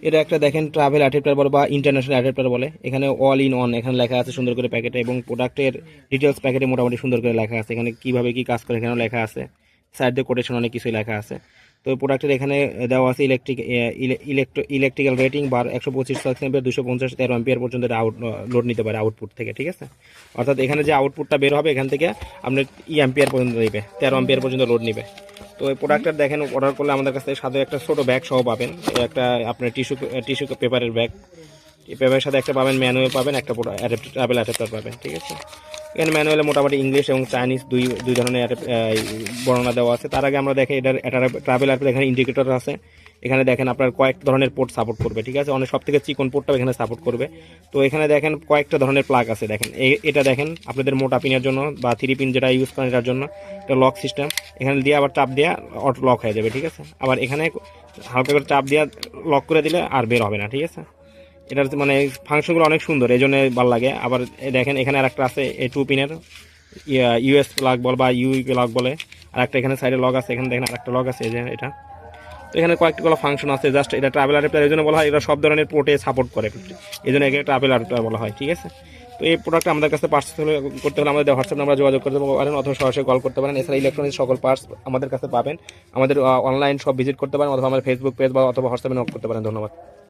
এটা একটা দেখেন ট্রাভেল অ্যাডাপ্টার বলে বা ইন্টারন্যাশনাল অ্যাডাপ্টার বলে। এখানে অল ইন অন এখানে লেখা আছে সুন্দর করে প্যাকেটে, এবং প্রোডাক্টের ডিটেলস প্যাকেটে মোটামুটি সুন্দর করে লেখা আছে। এখানে কীভাবে কী কাজ করে এখানেও লেখা আছে, সাইড দিয়ে কোটেশন অনেক কিছুই লেখা আছে। তো প্রোডাক্টের এখানে দেওয়া আছে ইলেকট্রিক্যাল রেটিং বার 125 এম্পিয়ার 250 13 এম্পিয়ার পর্যন্ত লোড নিতে পারে আউটপুট থেকে, ঠিক আছে। অর্থাৎ এখানে যে আউটপুটটা বের হবে এখান থেকে আপনার এম্পিয়ার পর্যন্ত নেবে, 13 এম্পিয়ার পর্যন্ত লোড নেবে। তো এই প্রোডাক্টটা দেখেন অর্ডার করলে আমাদের কাছে সাথে একটা ছোটো ব্যাগ সহ পাবেন, একটা আপনার টিস্যু পেপারের ব্যাগ, এই পেপারের সাথে একটা পাবেন, ম্যানুয়াল পাবেন, একটা ট্রাভেল অ্যাডাপ্টার পাবেন, ঠিক আছে। এখানে ম্যানুয়ালে মোটামুটি ইংলিশ এবং চাইনিজ দুই ধরনের বর্ণনা দেওয়া আছে। তার আগে আমরা দেখি এটার ট্রাভেল অ্যাপের এখানে ইন্ডিকেটর আছে। এখানে দেখেন আপনার কয়েক ধরনের পোর্ট সাপোর্ট করবে, ঠিক আছে। অনেক সব থেকে চিকন পোর্টটাও এখানে সাপোর্ট করবে। তো এখানে দেখেন কয়েকটা ধরনের প্লাগ আছে। দেখেন এটা দেখেন আপনাদের মোটা পিনের জন্য বা 3 পিন যেটা ইউজ করেন এটার জন্য এটা লক সিস্টেম। এখানে দিয়ে আবার চাপ দেওয়া অটো লক হয়ে যাবে, ঠিক আছে। আবার এখানে হালকা করে চাপ দেওয়া লক করে দিলে আর বের হবে না, ঠিক আছে। এটার মানে ফাংশনগুলো অনেক সুন্দর, এই জন্য ভালো লাগে। আবার দেখেন এখানে আর একটা আছে এই 2 পিনের ইউএস প্লাগ বল বা ইউই প্লাগ বলে, আর একটা এখানে সাইডে লক আছে। এখানে দেখেন আর একটা লক আছে, এই যে এটা। তো এখানে কয়েকগুলো ফাংশন আছে, জাস্ট এটা ট্রাভেল অ্যাডাপ্টার এই জন্য বলা হয়, এটা সব ধরনের পোর্টে সাপোর্ট করে, এই জন্য একে ট্রাভেল অ্যাডাপ্টার বলা হয়, ঠিক আছে। তো এই প্রোডাক্টটা আমাদের কাছে পার্স করতে হলে আমাদের হোয়াটসঅ্যাপ নাম্বার যোগাযোগ করতে পারেন অথবা সরাসরি কল করতে পারেন। এছাড়া ইলেকট্রনিক্স সকল পার্টস আমাদের কাছে পাবেন। আমাদের অনলাইন সব ভিজিট করতে পারেন অথবা আমাদের ফেসবুক পেজ বা অথবা হোয়াটসঅ্যাপে নক করতে পারেন। ধন্যবাদ।